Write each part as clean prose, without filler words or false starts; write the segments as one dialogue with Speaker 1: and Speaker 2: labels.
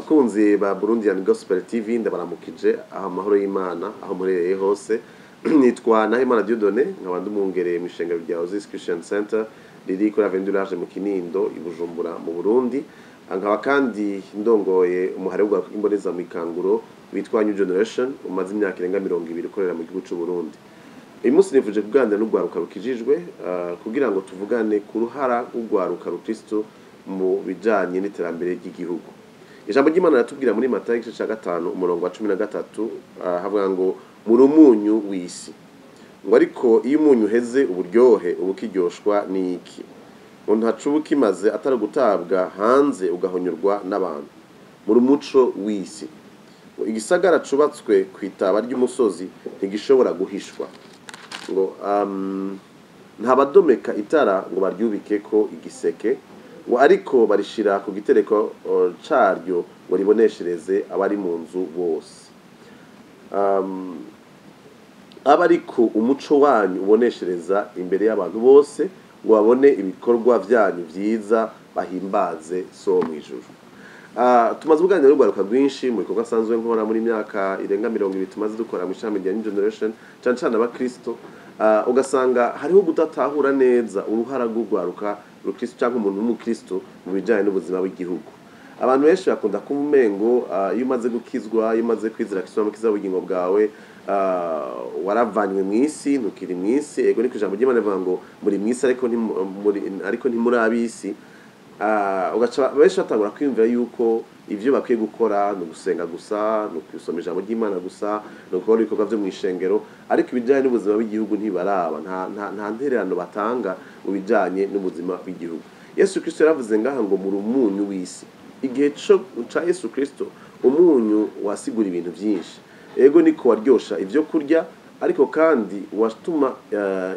Speaker 1: Bakunzi ba Burundian Gospel TV ndabaramukije aho amahoro y'Imana aho murereye hose. Nitwa Nahimana Dieudonné nkaba ndumwongereye mu ishengero rya Oasis Christian Center riri kuri Avenue du Large mu Kinindo i Bujumbura mu Burundi. Nkaba kandi ndongoye umuhare w'imboneza mu ikanguro witwa New Generation umaze imyaka irenga 20 ukorera mu gihugu cy'u Burundi. Uyu munsi nifuje kuganira n'ugwaruka rukijijwe kugira ngo tuvugane ku ruhara rw'ugwaruka rukristo mu bijanye n'iterambere ry'igihugu. Ijambo ry'Imana ratubwira muri Matayo 5 umurongo wa 13 havuga ngo muri umunyu w'isi. Ngo ariko iyo umunyu heze uburyohe ubukiryoshwa n'iki? Umuntu hacuba kimaze atari gutabwa hanze ugahonyorwa n'abantu. Muri umuco w'isi. Igisagara cubatswe kwitaba ry'umusozi ntigishobora guhishwa. Ngo ntabadomeka itara ngo baryubike ko igiseke ngo ariko barishira ku gitereko caryo ngo riboneshereze abari mu nzu bose. Abariko umuco wanyu uboneshereza imbere y'abantu bose ngo babone ibikorwa vyanyu vyiza bahimbaze so mwijuru. Tumaze kuganira n'urwaruka rwinshi mu bikorwa sanzwe nkora muri myaka irenga 20 tumaze dukora mu ishami rya New Generation cyane abakristo. Ugasanga hariho gutatahura neza uruhara rw'urwaruka rukristo cyangwa umuntu w'umukristo mu bijanye n'ubuzima bw'igihugu. Abantu benshi bakunda kumengo iyo umaze gukizwa iyo umaze kwizera Kristo mukiza ubugingo bwawe waravanywe mu isi ntukiri mu isi. Ego niko ijambo ry'Imana rivuga ngo muri mu isi ariko ntimuri ab'isi. Ugaca benshi batangura kwiyumvira yuko ivyo bakwiye gukora no gusenga gusa no kusoma ijambo ry'Imana gusa no gukora ibikorwa byo mu ishengero, ariko ibijanye n'ubuzima bw'igihugu ntibaraba nta ntererano batanga mu bijanye n'ubuzima bw'igihugu. Yesu Kristo yaravuze ngaha ngo muri umunyu w'isi. Igihe ca Yesu Kristo umunyu wasigura ibintu byinshi. Ego niko waryosha ivyo kurya, ariko kandi watuma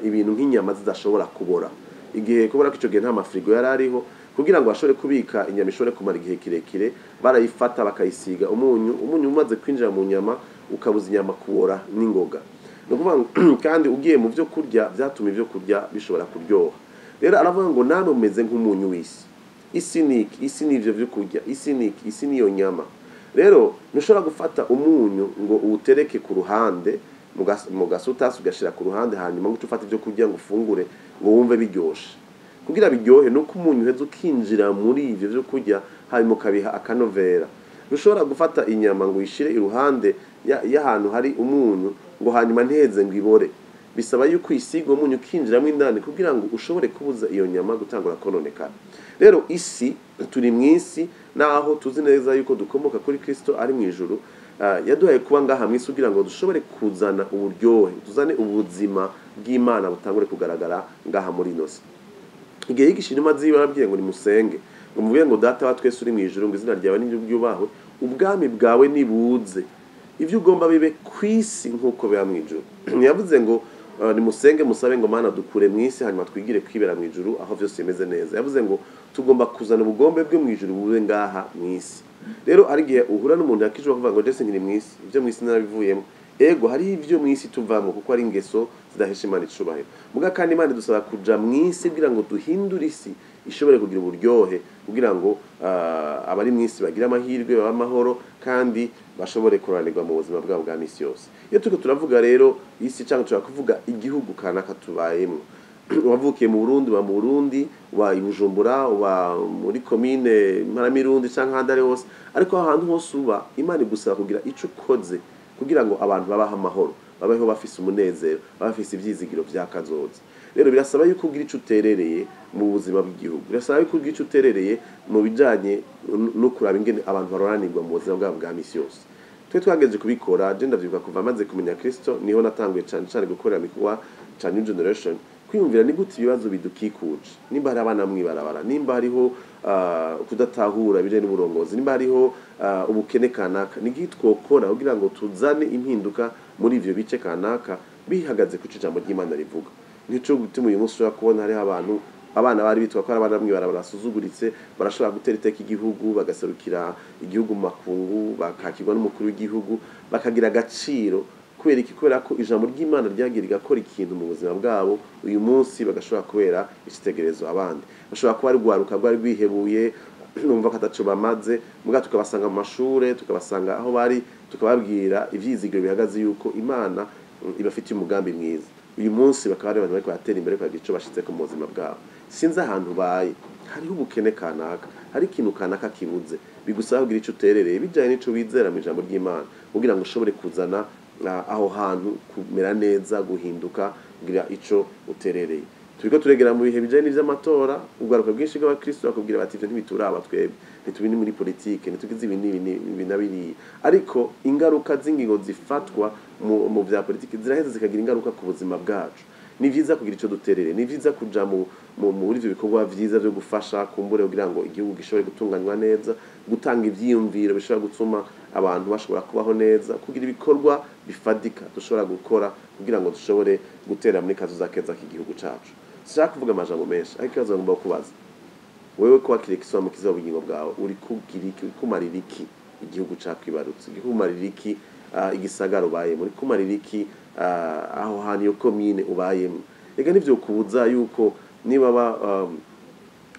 Speaker 1: ibintu nk'inyama zidashobora kubora. Igihe kubora ko ico gihe nta mafrigo yarariho kugira ngo bashobore kubika inyama ishobore kumara igihe kirekire, barayifata bakayisiga umunyu umaze kwinjira mu nyama ukabuza inyama kubora n'ingoga. No kuvuga kandi ugiye mu byo kurya byatuma ivyo kurya bishobora kuryoha. Rero aravuga ngo namwe mumeze nk'umunyu w'isi. Isi n'ivyo byo kurya, isi niyo nyama. Rero ntushobora gufata umunyu ngo uwutereke ku ruhande mu gasutasi ugashira ku ruhande hanyuma ngo ufate ivyo kurya ngo ufungure ngo wumve biryoshe. Kugira biryohe nuko umunyu heze ukinjira muri ivyo byo kurya hanyuma ukabiha akanovera. Ntushobora gufata inyama ngo uyishire iruhande y'ahantu hari umunyu ngo hanyuma ntiheze ngo ibore. Bisaba yuko isiga umunyu ukinjiramo indani kugira ngo ushobore kubuza iyo nyama gutangura kononekara. Rero isi turi mu isi naho tuzi neza yuko dukomoka kuri Kristo ari mu ijuru. Yaduhaye kuba ngaha mu isi kugira ngo dushobore kuzana uburyohe, tuzane ubuzima bw'Imana butangure kugaragara ngaha muri inosi. Igihe y'igishirima zibabwiye ngo nimusenge ngo muvuye ngo data wa twese uri mu ijuru ngo izina ryawe n'iryubahwe ubwami bwawe nibuze ivyo ugomba bibe kwisi nkuko biba mu ijuru. Yavuze ngo nimusenge musabe ngo Mana dukure mu isi hanyuma twigire kwibera mu ijuru aho vyose bimeze neza. Yavuze ngo tugomba kuzana ubugombe bwe mu ijuru bube ngaha mu isi. Rero ari gihe uhura n'umuntu yakijwe kuvuga ngo Jesse nkiri mu isi ivyo mu isi narabivuyemo. Ego hari ivyo mu isi tuvamo kuko ari ingeso zidahesha Imana icubahiro. Muga kandi Imana dusaba kuja mu isi kugira ngo duhindure isi ishobore kugira uburyohe kugira ngo abari mu isi bagira amahirwe baba amahoro kandi bashobore kuranirwa mu buzima bwabo bwa misi yose. Iyo turiko turavuga rero isi cyangwa turakuvuga igihugu kanaka tubayemo. Wavukiye mu Burundi wa mu Burundi wa Bujumbura wa muri commune Mparamirundi cyangwa handare hose, ariko ahantu hose uba Imana igusaba kugira ico ukoze kugira ngo abantu babaha amahoro, babaho bafise umunezero, bafise ivyizigiro vyakazoza. Rero birasaba yuko ugira ico uterereye mu buzima bw'igihugu. Birasaba yuko ugira ico uterereye mu bijanye no kuraba ingene abantu baroranirwa mu buzima bwabo bwa misi yose. Twe twageje kubikora je ndavyibuka kuva maze kumenya Kristo niho natanguye cyane gukorera mikwa ca New Generation kwiyumvira ni gute ibibazo bidukikuje. Nimba hari abana mwibarabara, nimba hariho kudatahura bijanye n'uburongozi, nimba hariho ubukene kanaka, ni gitwokora kugira ngo tuzane impinduka muri ivyo bice kanaka bihagaze ku ijambo ry'Imana rivuga. Nico gutuma uyu munsi ushobora kubona hari abana bari bitwa ko abana mwibarabara basuzuguritse barashobora gutera iteka igihugu bagaserukira igihugu mu makungu bakakirwa n'umukuru w'igihugu bakagira agaciro kubera ko ijambo ry'Imana ryagiye rigakora ikintu mu buzima bwabo. Uyu munsi bagashobora kubera ikitegerezo abandi, bashobora kuba ari gwaruka rwari rwihebuye numva ko ataco bamaze muga tukabasanga mu mashure tukabasanga aho bari tukababwira ivyizigiro bihagaze yuko Imana ibafitiye umugambi mwiza uyu munsi bakaba ari abantu bariko batera imbere kugira ico bashitse ku buzima bwabo sinzi ahantu baye hariho ubukene kanaka hari ikintu kanaka kibuze bigusaba kugira ico uterereye bijanye n'ico wizera mu ijambo ry'Imana kugira ngo ushobore kuzana aho hantu kumera neza guhinduka kugira ico uterereye turiko turegera mu bihe bijanye n'ivy'amatora ubwaruka bwinshi bw'abakristo bakubwira bati ivyo ntibituraba twebwe ntitubini muri politike ntitugize ibi nabiri ariko ingaruka z'ingingo zifatwa mu vya politike ziraheza zikagira ingaruka ku buzima bwacu ni vyiza kugira ico duterere ni vyiza kuja muri ivyo bikorwa vyiza vyo gufasha kumbure kugira ngo igihugu gishobore gutunganywa neza gutanga ivyiyumviro bishobora gutuma abantu bashobora kubaho neza kugira ibikorwa bifadika dushobora gukora kugira ngo dushobore gutera muri kazoza keza k'igihugu cacu sishaka kuvuga amajambo menshi ariko ikibazo ngomba kubaza wewe ko wakiriye Kristo mukiza w'ubugingo bwawe uri kugira iki kumarira iki igihugu cakwibarutse kumarira iki igisagara ubayemo uri kumarira iki aho hantu yo commune ubayemo ega nivyo kubuza yuko niba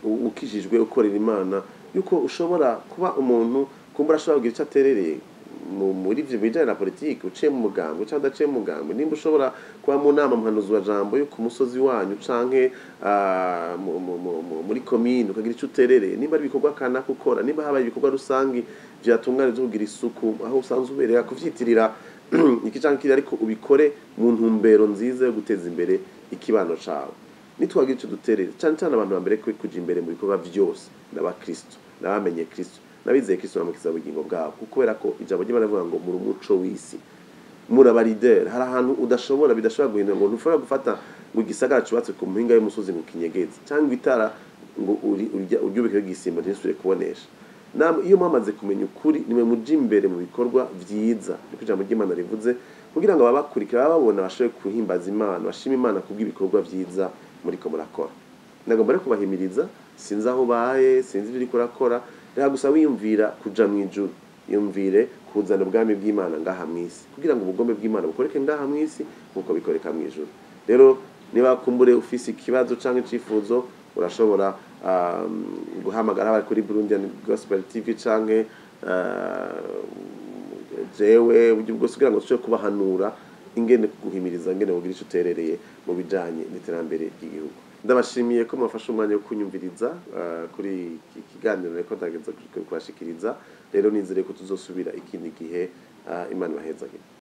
Speaker 1: ukijijwe ukorera Imana yuko ushobora kuba umuntu kumbura ashobora kugira icyo aterereye muri ivyo bijanye na politike uciye mu mugambo cyangwa udaciye mu mugambo nimba ushobora kuba mu nama muhanuzwa jambo yo ku musozi wanyu canke muri commune ukagira icyo uterereye nimba ari ibikorwa kanaka ukora nimba habaye ibikorwa rusangi vyatunganije kugira isuku aho usanzwe ubereye kuvyitirira iki canke kiri ariko ubikore mu ntumbero nziza yo guteza imbere ikibano cawe nitwagira icyo duterere cyane cyane abantu bambere kuja imbere mu bikorwa vyose n'abakristo n'abamenye Kristo nabizeye Kristo namukiza ubugingo bwabo kubera ko ijambo ry'Imana rivuga ngo muri umuco w'isi muri abalider hari ahantu bidashobora guhindura ngo ntufora gufata ngo igisagara cubatse ku mpinga y'umusozi ngo kinyegeze cyangwa itara ngo uryubike gisimba ntisubire kubonesha iyo mwamaze kumenya ukuri nimwe muje imbere mu bikorwa vyiza niko ijambo ry'Imana rivuze kugira ngo ababakurikira babona bashoboye kuhimbaza Imana bashima Imana kubw'ibikorwa vyiza muriko murakora nagomba rero kubahimiriza sinzi aho baye sinzi ibyo uriko urakora rero gusa wiyumvira kuja mu ijuru yumvire kuzana ubwami bw'Imana ngaha mw'isi kugira ngo ubugombe bw'Imana bukoreke ngaha mw'isi nkuko bikoreka mu ijuru rero niba kumbure ufise ikibazo canke icifuzo urashobora guhamagara abari kuri Burundian Gospel TV canke jewe uburyo bwose kugira ngo dushobore kubahanura ingene kuguhimiriza ingene kugira ico uterereye mu bijanye n'iterambere ry'igihugu ndabashimiye ko mwafashe umwanya wo kunyumviriza kuri iki kiganiro reko ndageza kubashikiriza rero nizere ko tuzosubira ikindi gihe Imana ibahezagire